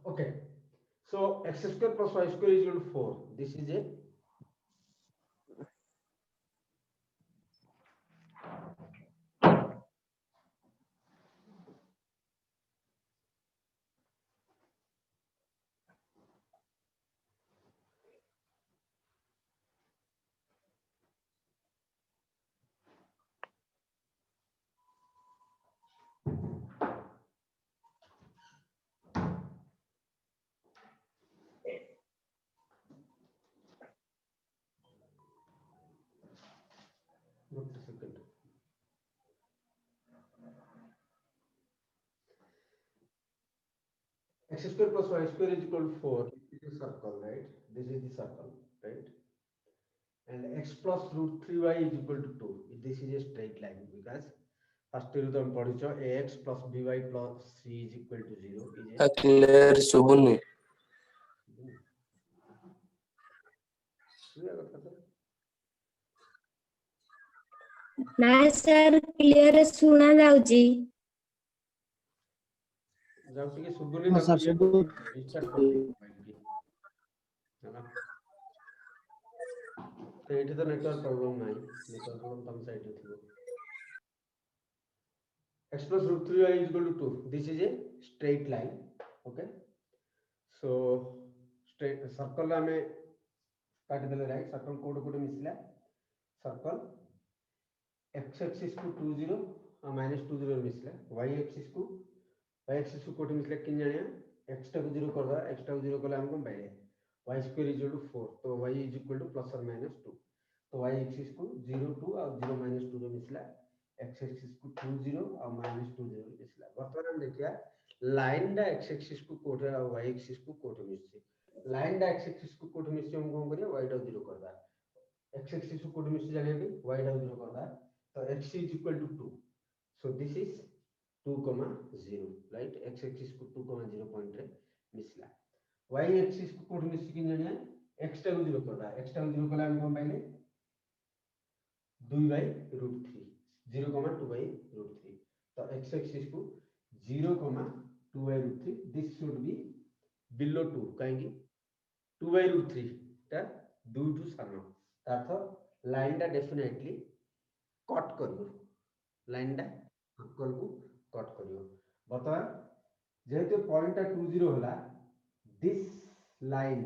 Okay. So x square plus y square is equal to 4. This is a what is second. X square plus y square is equal to 4. This is a circle, right? This is the circle, right? And x plus root 3y is equal to 2. This is a straight line because first year तुम पढ़िছো ax plus by plus c is equal to 0 is a clear सुबुनी ना sir clear सुना जाउची जब ଟିକେ सुबुनी हाँ ताको sir ये सब रिस्टार्ट कर दे मोबाइल की है ना तो एठी तो नेटवर्क प्रॉब्लम नाही नेटवर्क प्रॉब्लम तम साइड रे थिबो x plus root 3y is equal to 2. This is a straight line. Okay. So straight circle में काट देले राइट सर्कल कोड कोड मिसला सर्कल x एक्सिस को 20 और -20 मिसला y एक्सिस को कोड मिसला किन जानिया x टा को 0 कर दा x टा को 0 कला हमको by y square is equal to 4 तो y is equal to plus और माइनस 2 तो y एक्सिस को 0 2 और 0 -2 मिसला x एक्सिस को 20 और -20 मिसला वर्तमान देखिया लाइन डा x एक्सिस को कोड और y एक्सिस को कोड मिसছে लाइन डा x एक्सिस को कोड मिसছে हम कोन करिया y टा 0 कर दा x एक्सिस को कोड मिसছে जानिया कि y टा 0 कर दा तो x is equal to 2 so this is 2 0 right x axis को 2 0 पॉइंट रे मिसला y axis को कोड मिसि कि जानिया x टा को 0 कर दा x टा को 0 कला हम कोन पाइले 2 by root 3 0 2 by root 3 तो x axis को 0 2 by root 3 this should be below 2 काहेकि 2 by root 3 ता 2 टू सानो ताथ लाइन टा डेफिनेटली कट करियो लाइन टा सर्कल को कट करियो बर्तमान जेहेतु पॉइंट टा 20 होला this line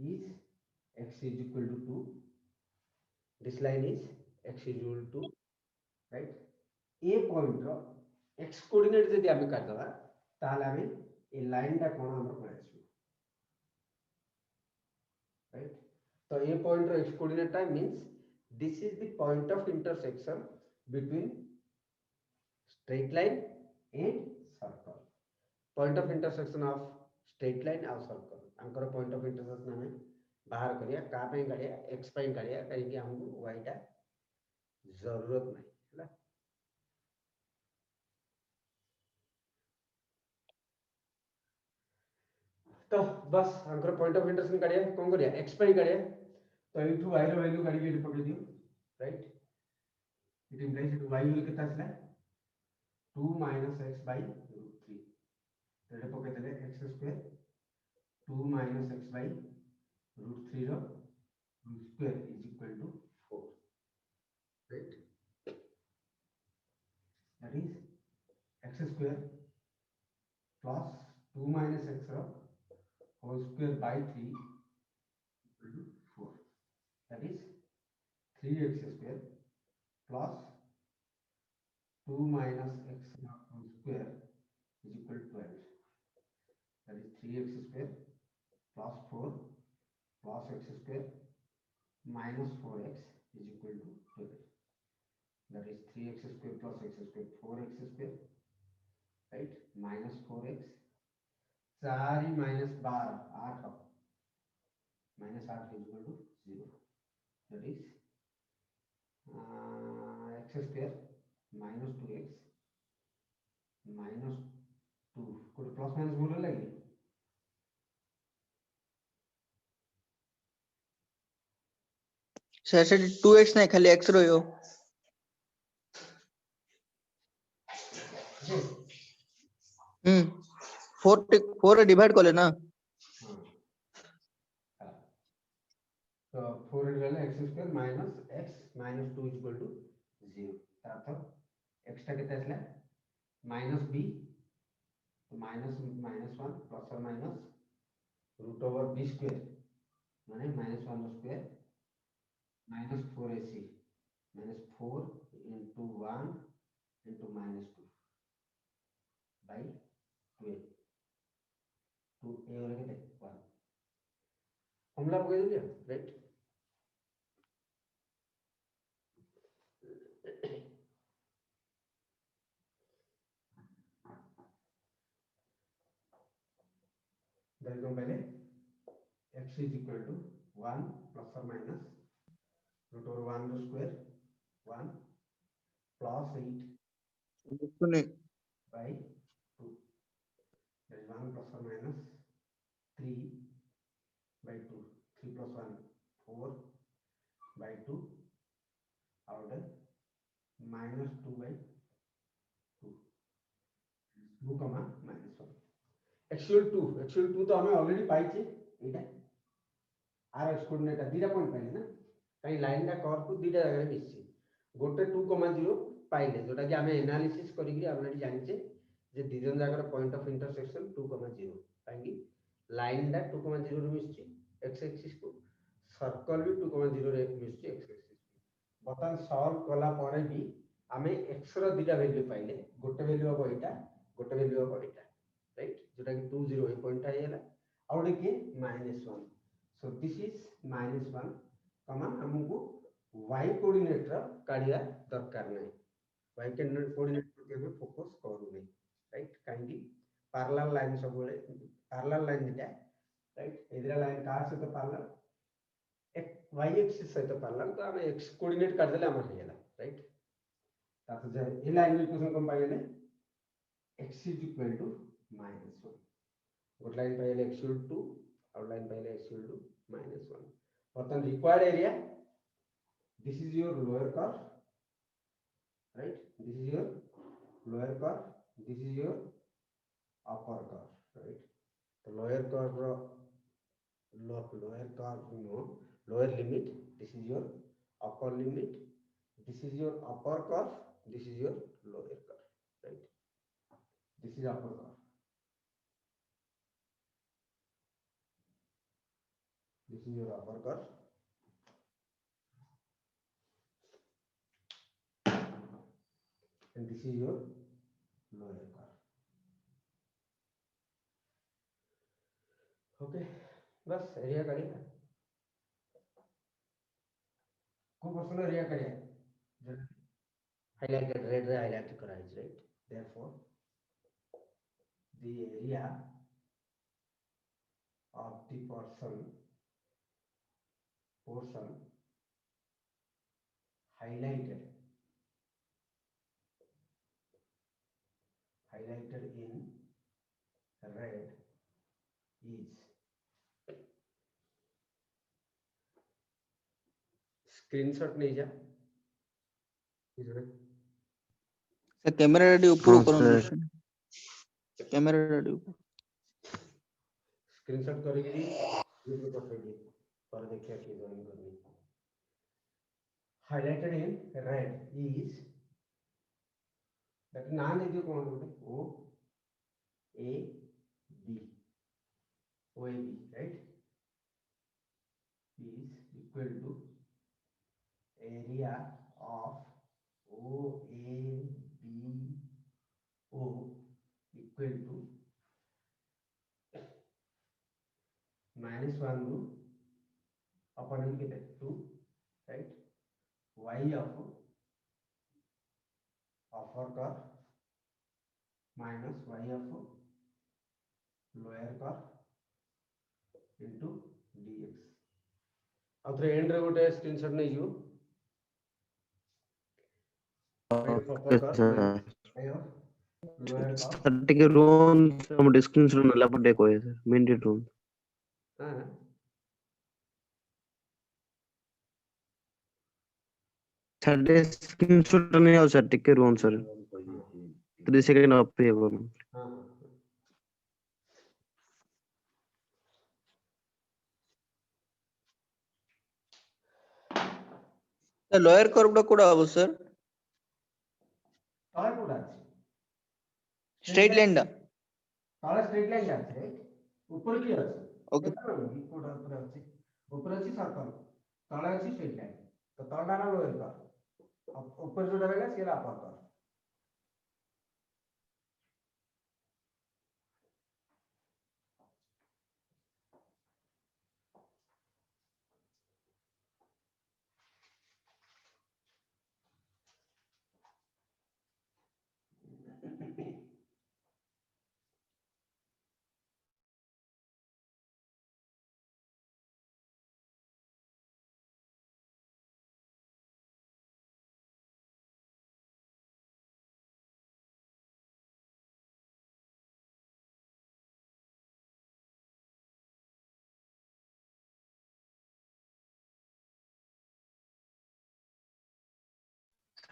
is x is equal to 2 this line is x is equal to right a point रो x कोऑर्डिनेट जदि आमे काट दबा ताले आमे ए लाइन टा कोन हमर पड़ाइछु right तो a point रो x कोऑर्डिनेट टा means this is the point of intersection between straight line and circle point of intersection of straight line और circle अंकर point of intersection हमें बाहर करिया का पे करिया x पे करिया कहीं कि हमको y टा जरूरत नहीं है तो बस अंकर पॉइंट ऑफ इंटरसेक्शन करिया कौन करिया x पे करिया तो इटू y रो वैल्यू काढी के पकड़ दियो right it implies it y value कितना आसला 2 x by root 3 तो पकड़ देले x square 2 x by root 3 रो root square is equal to 4 right that is x square plus 2 x रो whole square by 3 equal to 4 that is 3x square plus 2 x whole square is equal to 12 that is 3x square plus 4 plus x square minus 4x is equal to 12 that is 3x square plus x square 4x square right minus 4x 4 minus 12 8 minus 8 is equal to 0 that is x square minus 2x minus 2 कोई plus minus बोलने लगी sir से 2x नहीं खाली x रहो 4 divide कर लेना। हाँ तो 4 गले x square minus x minus 2 equal to 0 तार x टा केते आसला माइनस b तो माइनस माइनस 1 प्लस और minus root over b square माने minus 1 square minus 4ac minus 4 into 1 into minus 2 by 12 2 a वाला केते 1 फॉर्मूला पकड़ दिया राइट दैट को पहले x is equal to 1 plus or minus root over 1 the square 1 plus 8 सुने by 2 that is 1 plus or minus 3 by 2 3 plus 1 4 by 2 out of minus 2 by 2 2 comma minus 1 actual 2 तो हमें already पाई छे एटा are x coordinate दीटा point पाइले ना कहीं line का curve को दीटा जगह मिसछि गोटे 2,0 पाइले जोटा कि हमें एनालिसिस करिकरी ऑलरेडी जानि छे जे दी जन जाकर पॉइंट ऑफ इंटरसेक्शन 2,0 काहेकि लाइन दा 2,0 रे मिसछि एक्स एक्सिस को सर्कल भी 2,0 रे मिसछि एक्स एक्सिस बटन सॉल्व कला परे भी हमें एक्स रो दीटा वैल्यू पाइले गोटे वैल्यू अब एटा गोटे वैल्यू अब एटा राइट जोटा कि 20 ए पॉइंट आइला और के -1 so this is -1 कमा हमको y कोऑर्डिनेट रा काढिया दरकार नै y कोऑर्डिनेट पर हमें फोकस करू नै राइट काहेकि पैरेलल लाइन सब बोले पैरेलल लाइन दिटा राइट इधर लाइन का से तो पैरेलल एक y एक्सिस से तो पैरेलल तो हमें x कोऑर्डिनेट काढ देले हमर हेला राइट तातो जे ए लाइन इक्वेशन कम पाइले x is equal to -1 good line पाइले x equal to और लाइन पाइले x equal to -1 बर्तन required area this is your lower curve right this is your lower curve this is your upper curve right तो lower curve no lower limit this is your upper limit this is your upper curve this is your lower curve right this is upper curve this is your upper curve and this is your lower curve okay बस area करिए को person area करिए highlighted red रे highlight करा है right therefore the area of the portion highlighted in red is screenshot नहीं जा से कैमरा रेडी ऊपर करो कैमरा रेडी ऊपर स्क्रीनशॉट करेगी ये तो पठेगी पर देखिए कि जॉइन करनी highlighted in red is that नाम दे दियो कौन बोलते O A B O A B right is equal to area of O A B O equal to -1 ru upon it 2 right y of upper curve minus y of lower curve into dx अब तो and रे गोटे screenshot नै जो upper curve y of lower curve ଟିକେ ରୋନ୍ ଆମ ଡିସ୍କ୍ରିପ୍ସନ ନଲା ପଟେ କହେ सर मिनिट रोन हां छाडे स्क्रीनशॉट नहीं आओ सर ଟିକେ ରୋନ୍ सर 3 सेकंड अप पे हां lower curve कोड़ा होगा सर तले कोड़ा আছে straight line दा तले स्ट्रेट लाइन আছে রাইট ऊपर কি আছে okay কোড়া উপরে আছে সার্কেল তলে আছে স্ট্রেট লাইন তো তলটা না লোয়ার কর ऊपर जो रहेगा সেটা আপার কর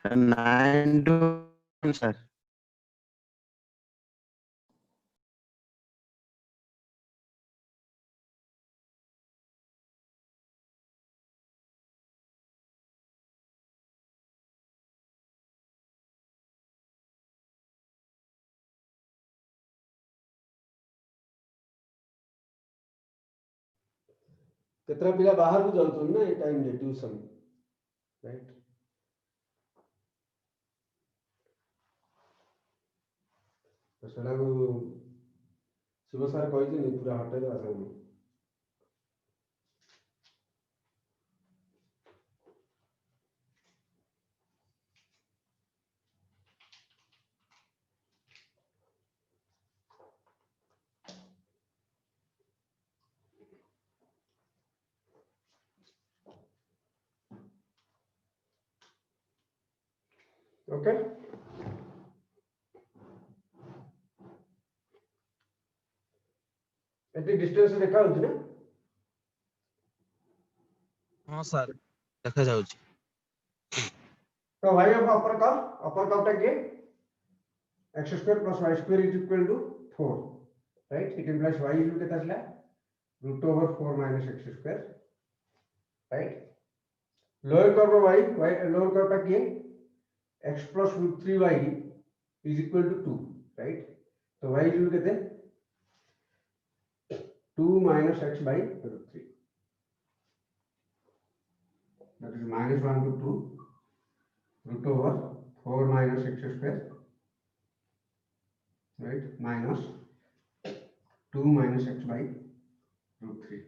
Sir, 9 to 1, sir. କେତେଟା ପିଲା ବାହାରକୁ ଯାଉଛନ୍ତି ନା ଏ ଟାଇମରେ ଟ୍ୟୁସନ ରାଇଟ୍ ତ ସେଟାକୁ ଶିବ ସାର୍ କହିଛନ୍ତି ପୁରା ହଟେଇଦେବା ସବୁ ओके ଏଠି ଡିଷ୍ଟାନ୍ସ ଦେଖା ହଉଛି ନା हाँ सर देखा जाଉଛି तो भाई अब अपर कर्व टा किए x square plus y square is equal to 4 right it implies y equal to कितना root over 4 minus x square right lower curve y lower curve टा किए x plus root 3y is equal to 2 right तो y equal to कितने 2 minus x by root 3 that is minus 1 to 2 root over 4 minus x square right minus 2 minus x by root 3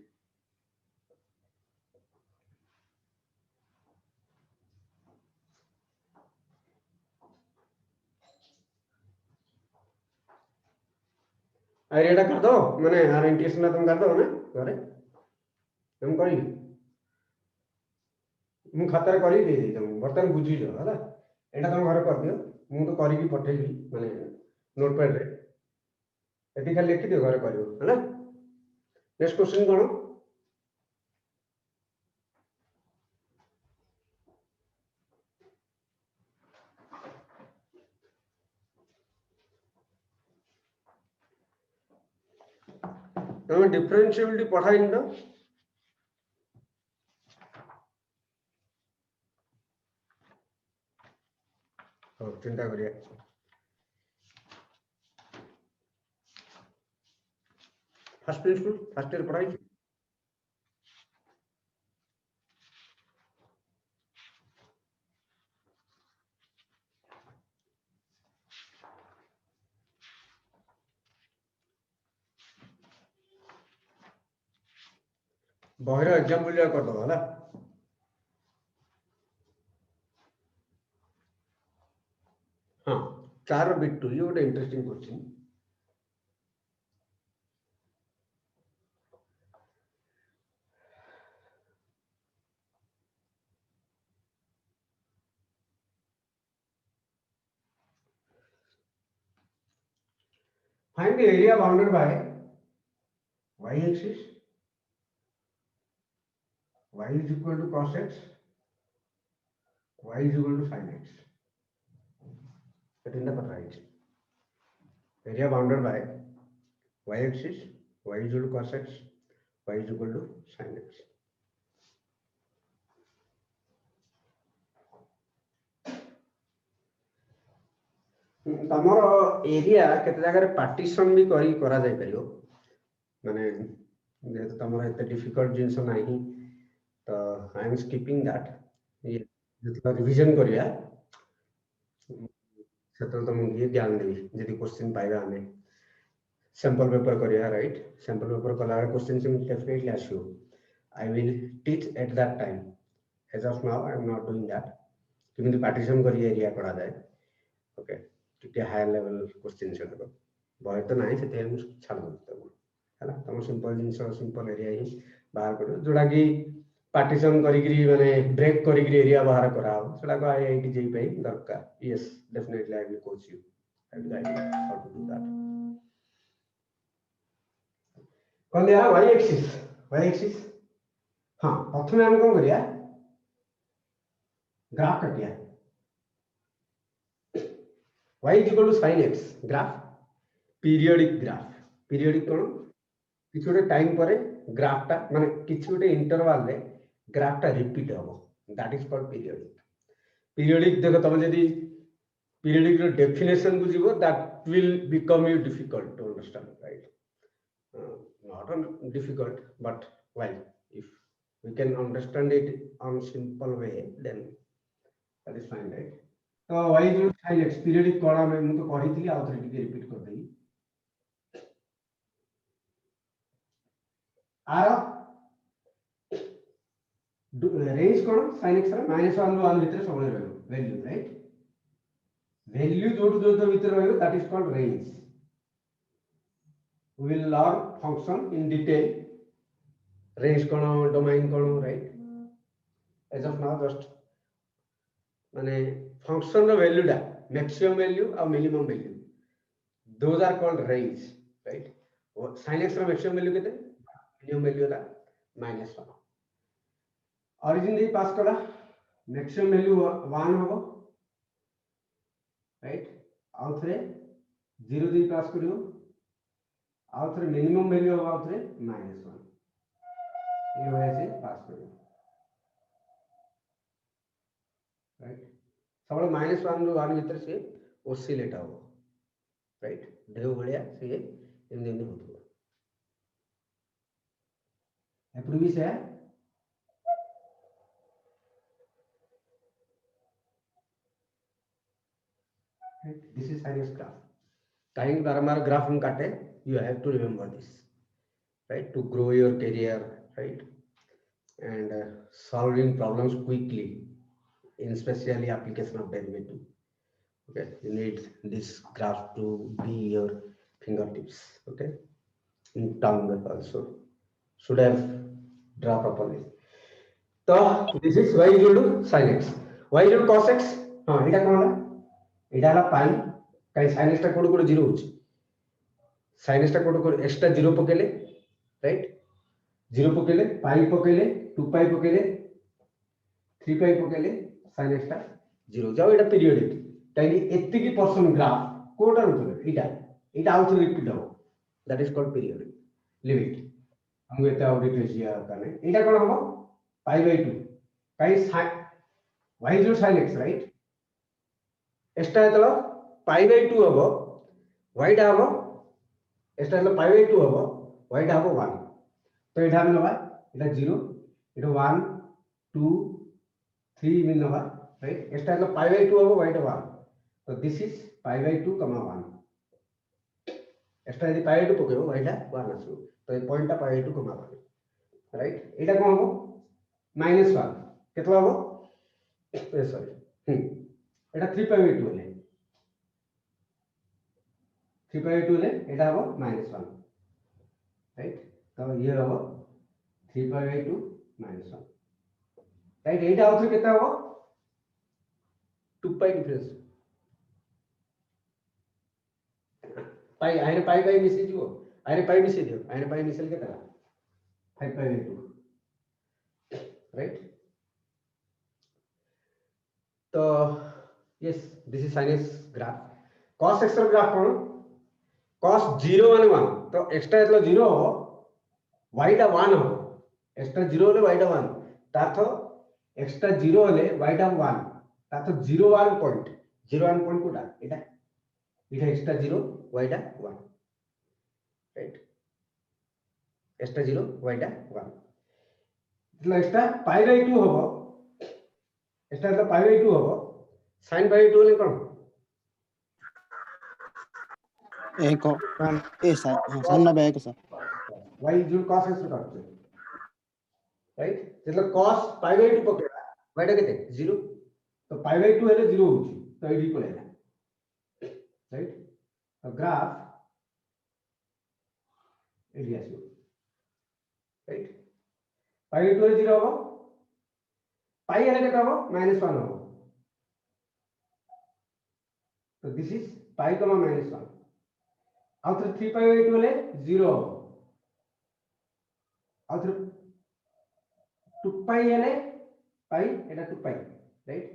अरे एटा कर दो माने are integration तुम कर दो ना घरे हम करी मु खाता रे करी दे दे तुम बर्तन बुझी जो हला एटा तुम घरे कर दियो मु तो करी की पठेली माने नोटपैड रे एटी खाली लिखि दियो घरे करियो हला नेक्स्ट क्वेश्चन कोन तुम डिफरेंशिएबिलिटी पढ़ाई न तो चिंता करिए फर्स्ट स्कूल फर्स्ट ईयर पढ़ाई बहर एग्जाम बुलिया कर दो हला हां 4 बिट 2 ये ଗୋଟେ interesting question find the area bounded by y axis y is equal to cos x y is equal to sin x that is the right area bounded by y axis y is equal to cos x y is equal to sin x तमर area केते जगह रे partition भी करा जाय परियो माने जेहेतु तमर एते डिफिकल्ट जिंस नाही तो आई एम स्किपिंग दैट ये जेतला रिवीजन करिया सेतल तुम ये ध्यान देबी जदि क्वेश्चन पाइबा हमें सैंपल पेपर करिया राइट सैंपल पेपर कला क्वेश्चन से डेफिनेटली आसियो I will teach at that time as of now I am not doing that किमिति पार्टीशन करी एरिया करा जाए ओके टिके हायर लेवल क्वेश्चन से देखो भय तो नाही से हम छाड़ दो हला तम सिंपल जिंस सिंपल एरिया ही बाहर करो जोडा की पार्टीशन करी माने ब्रेक करी एरिया बाहर करा सेडा को आईआईटी जेई पे दरकार yes definitely I will coach you I will guide you how to do that कौन दिया y एक्सिस हां प्रथम हम कोन करिया ग्राफ काटिया y is equal to sin x graph periodic कोन किछ गोटे टाइम पर ग्राफ टा माने किछ गोटे इंटरवल रे ग्राफ टा रिपीट हो दैट इज कॉल्ड पीरियडिक देखो तुम जदी पीरियडिक रो डेफिनेशन बुझिबो that will become you difficult to understand right not difficult but well if we can understand it on simple way then that is fine right तो y जो sin x periodic कोना में मु तो कहितली आ थरे टिके रिपीट कर देई आर रेंज कोन sin x रा -1 ରୁ 1 भितर सब रहयो वैल्यू राइट वैल्यू जो भितर रहयो that is called range we will learn function in detail range kono domain kono right as of now just माने function ro value da maximum value और minimum value those are called range right sin x ro maximum value केते minimum value ला -1 origin दे पास कला maximum value 1 होबो right आउ थरे 0 दे पास करियो आउ थरे मिनिमम वैल्यू होगा आउ थरे -1 ये वजह से पास करो राइट सबले -1 रो 1 भीतर से ओसिलेट हो राइट ढेउ भलिया से एमने एमने होतो एपडी भी से this is sinus graph time बारंबार ग्राफ हम काटे you have to remember this right to grow your career right and solving problems quickly in especially application of derivative okay you need this graph to be your fingertips okay in tongue also should have draw properly so this is y equal to sin x y equal to cos x हां एटा कोन एटा ला पाई काई sin x टा code code 0 होची sin x टा code extra 0 पकेले right 0 पकेले पाई पकेले 2 पाई पकेले 3 पाई पकेले sin x टा 0 जाओ एटा periodic काई एत्ती की percent graph कोडा रुतले एटा आउट रिपीट हो that is called periodic limit हम एटा ऑडिट एशिया काने एटा कोन हो पाई बाय 2 काई y जो sin x राइट एक्स्ट्रा एतलो पाई बाय 2 हो y टा हो एक्स्ट्रा मतलब पाई बाय 2 हो y टा हो 1 तो एटा हम लबा एटा 0 एटा 1 2 3 मिल लबा राइट एक्स्ट्रा मतलब पाई बाय 2 हो y टा 1 तो this is pi by 2 1 extra यदि पाई बाय 2 पकेबो y टा 1 आसो तो ए पॉइंट टा पाई बाय 2 1 राइट एटा कोन हो -1 केतला हो ए सॉरी एटा 3 पाई बाय 2 ले 3 पाई बाय 2 ले एटा हो -1 राइट तो ये हो 3 पाई बाय 2 -1 राइट एटा आउट केता हो 2 पाई डिफरेंस पाई आइने पाई पाई मिसे दियो आइने पाई मिसे दियो आइने पाई मिसल केता 5 पाई बाय 2 राइट तो yes this is sin x graph cos x रो ग्राफ कोन cos 0 1 1 तो एक्स्ट्रा एतलो 0 हो y टा 1 हो एक्स्ट्रा 0 ले y टा 1 ताथो एक्स्ट्रा 0 ले y टा 1 ताथो 0 1 पॉइंट कोडा एटा এটা x টা 0 y টা 1 রাইট x টা 0 y টা 1 তাহলে x টা পাই বাই 2 হবো x টা পাই বাই 2 হবো sin পাই বাই 2 হলে কোন एक ए साइन ना एक sir y equal cos x ର କାଟୁଛେ राइट मतलब cos पाई बाय 2 पकेला y टा केते 0 तो पाई बाय 2 हेले 0 होची तो एडी पळेला राइट तो ग्राफ एडी आसीबो राइट पाई बाय 2 हेले 0 होबो पाई हेले केते होबो -1 होबो तो दिस इज पाई कमा -1 आउट 3 पाई बाय 2 हेले 0 होबो आउट 2 पाई हेले पाई एटा 2 पाई राइट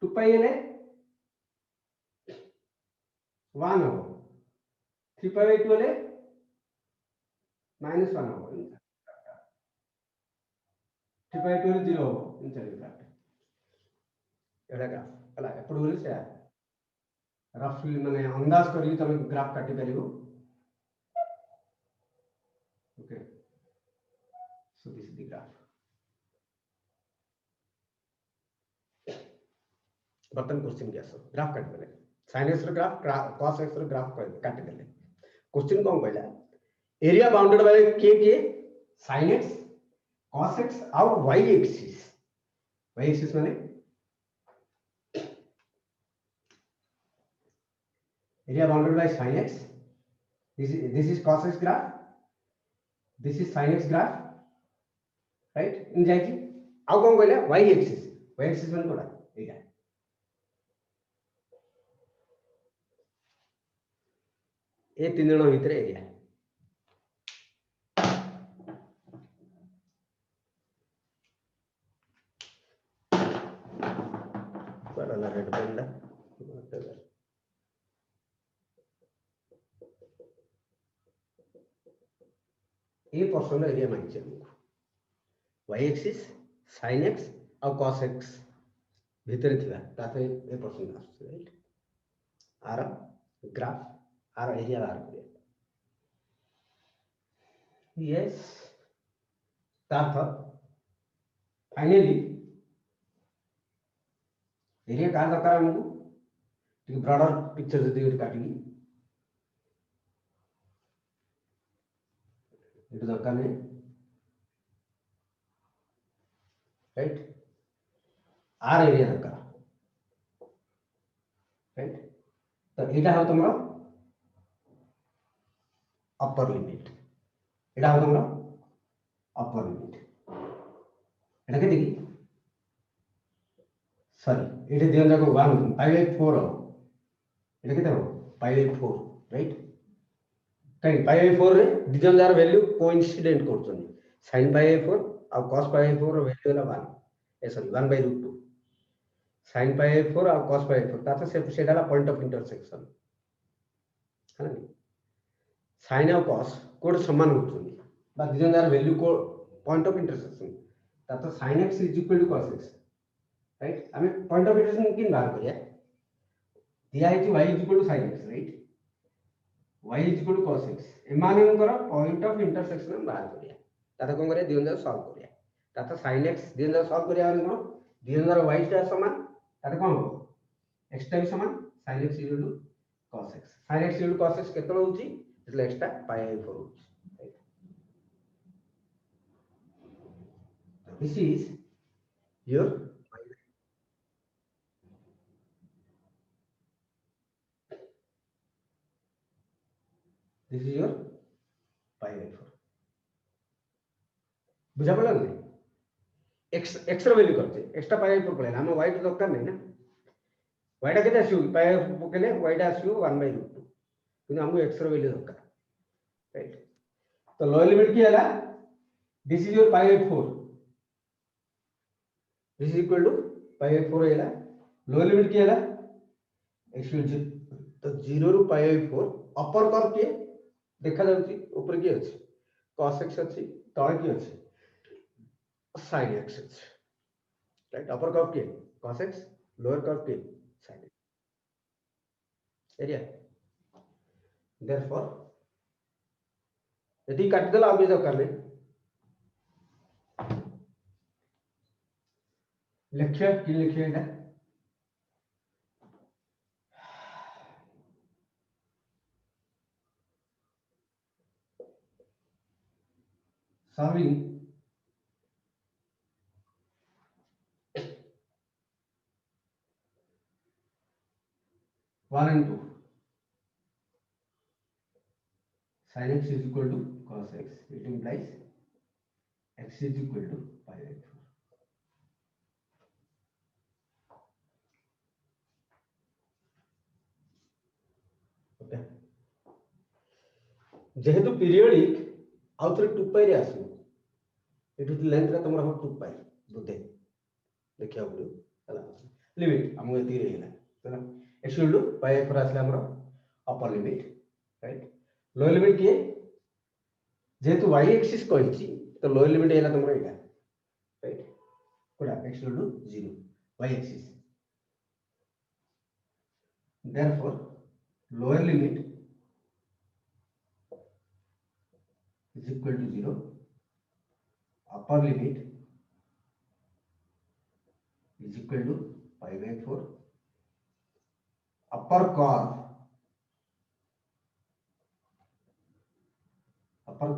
2 पाई हेले 1 हो 3 पाई बाय 2 हेले -1 हो 3 पाई 2 हेले 0 हो इन चली ग्राफ एटा ग्राफ हला एपडू हेले से रफली माने अंदाज करी तमे ग्राफ काटी परिबो okay so this is the graph बर्तन क्वेश्चन के आसो ग्राफ काट देले sin x रो ग्राफ cos x रो ग्राफ काट देले क्वेश्चन कोन कहला एरिया बाउंडेड बाय के sin x cos x और y एक्सिस माने area bounded by sin x this is cos x graph this is sin x graph right इन जाई आउ कोन कहला y एक्सिस माने कोडा एटा ए तीन जण भितर एरिया बड़ा रेड पेन ए पर्सन एरिया मांगे y एक्सिस sin x और cos x भितर थिबा ताते ए पर्सन आछे राइट आर ग्राफ आर एरिया बाहर करिया यस ताथ फाइनली एरिया का दरकार हमको ठीक ब्रॉडर पिक्चर जदी काटी इट दरकार नहीं राइट आर एरिया दरकार राइट तो एटा हो तुमरा अपर लिमिट एटा हो तुमरा अपर लिमिट एटा के देखी सॉरी एटा दियन जाको 1 पाई बाय 4 हो एटा केते हो पाई बाय 4 राइट कहीं पाई बाय 4 रे दियन जार वैल्यू कोइंसिडेंट करछन sin पाई बाय 4 और cos पाई बाय 4 रो वैल्यू होला 1 ए सॉरी 1/√2 sin पाई बाय 4 और cos पाई बाय 4 ताते से डाला पॉइंट ऑफ इंटरसेक्शन है ना sin और cos कोड समान होछन बा दियन जार वैल्यू को पॉइंट ऑफ इंटरसेक्शन ताते sin x = cos x right हमें पॉइंट ऑफ इंटरसेक्शन किन बाहर करिया दिया है कि y = sin x right y = cos x एमाननकर पॉइंट ऑफ इंटरसेक्शन हम बाहर करिया ताते कोन करिया दियन जार सॉल्व करिया ताते sin x दियन जार सॉल्व करिया हम कोन दियन जार y टा समान ताते कोन हो x टा भी समान sin x = cos x sin x = cos x केतलो होची એટલે x टा पाई बाय 4 होची right this is your This is your pi by 4. बुझा पड़ा नहीं x रो वैल्यू करते x टा pi by 4 पड़ेला हम y तो दरकार नहीं ना y टा केते आसीउ pi by 4 पकेले y टा आसीउ 1/√2 किंतु हमको x रो वैल्यू दरकार राइट तो लोअर लिमिट की हैला this is your pi by 4 this is equal to pi by 4 हैला लोअर लिमिट की हैला x तो 0 ରୁ pi by 4 अपर कर्व के देखा जाउची ऊपर की अछि cos x अछि तळे की अछि sin x अछि राइट अपर कर्व के cos x लोअर कर्व के sin x एरिया therefore यदि काट देला अब दरकार नहीं लिखिए कि लिखिए ना solving one and two sin x is equal to cos x. It implies x is equal to pi by 4. Okay. जेहेतु पीरियडिक आउ थरे 2 पाई रे आसु एटु लेंथ रा तमरा हो 2 पाई बोधे देखिया पड़ो हला लिमिट हमु एति रे हैला चला x इक्वल टू पाई पर आसला हमरो upper limit right lower limit किए जेहेतु y एक्सिस कहिछि तो लोअर लिमिट हैला तमरो एटा राइट कोडा x equal to 0 y axis therefore lower limit is equal to 0 upper limit is equal to pi by 4 upper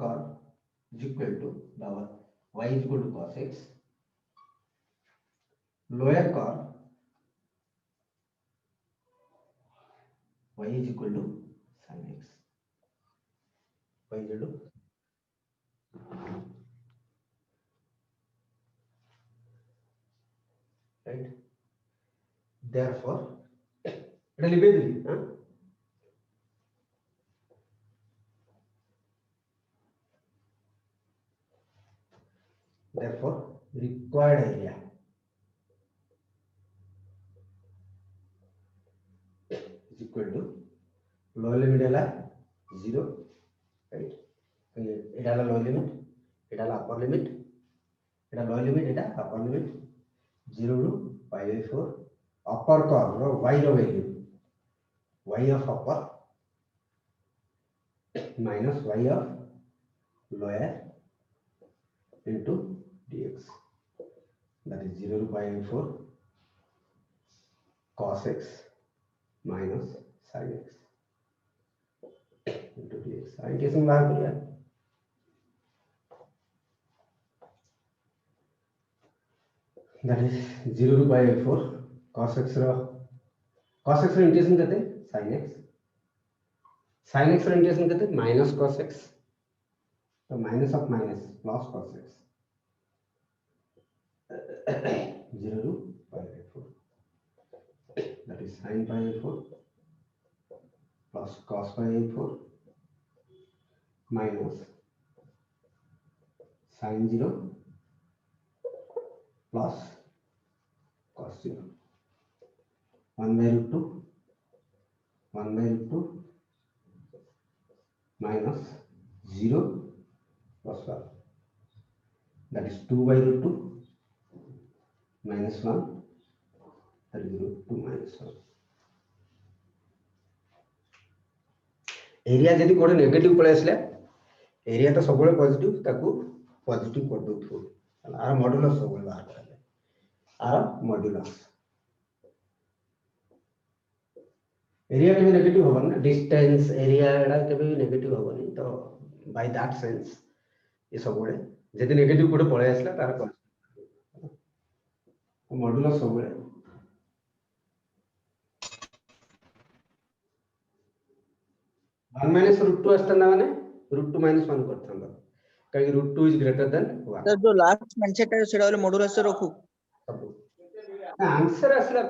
curve is equal to our y is equal to cos x lower curve y is equal to sin x y is equal to right therefore এটা লিখে দিই হ্যাঁ therefore required area is equal to lower limit है 0 right এটা হলো lower limit এটা হলো upper limit এটা lower limit এটা upper limit 0 to pi by 4 upper curve ro y ro value y of upper minus y of lower into dx that is 0 to pi by 4 cos x minus sin x into dx आई कैसे बाहर करिए that is 0 to pi by 4 cos x रो integration करते sin x रो integration करते minus cos x तो minus of minus plus cos x 0 to pi by 4 that is sin pi by 4 plus cos pi by 4 minus sin 0 plus cos 0 1 by root 2 minus 0 plus 1 that is 2 by root 2 minus 1 that is root 2 minus 1 area जदि code negative पळे असले area तो सबले positive ताकू positive कर दउथु are modulus सबले बाहर करले आर मॉड्यूलस एरिया के नेगेटिव होबन ना डिस्टेंस एरिया एडा के भी नेगेटिव होबनी तो बाय दैट सेंस ये सबले जदि नेगेटिव कोड पळे असला तार मॉड्यूलस सबले 1 minus root 2 असता ना माने root 2 minus 1 करथांबा काहे root 2 is greater than 1 sir जो लास्ट कॉन्सेप्ट है सेडा वाले मॉड्यूलस से रखू आंसर असला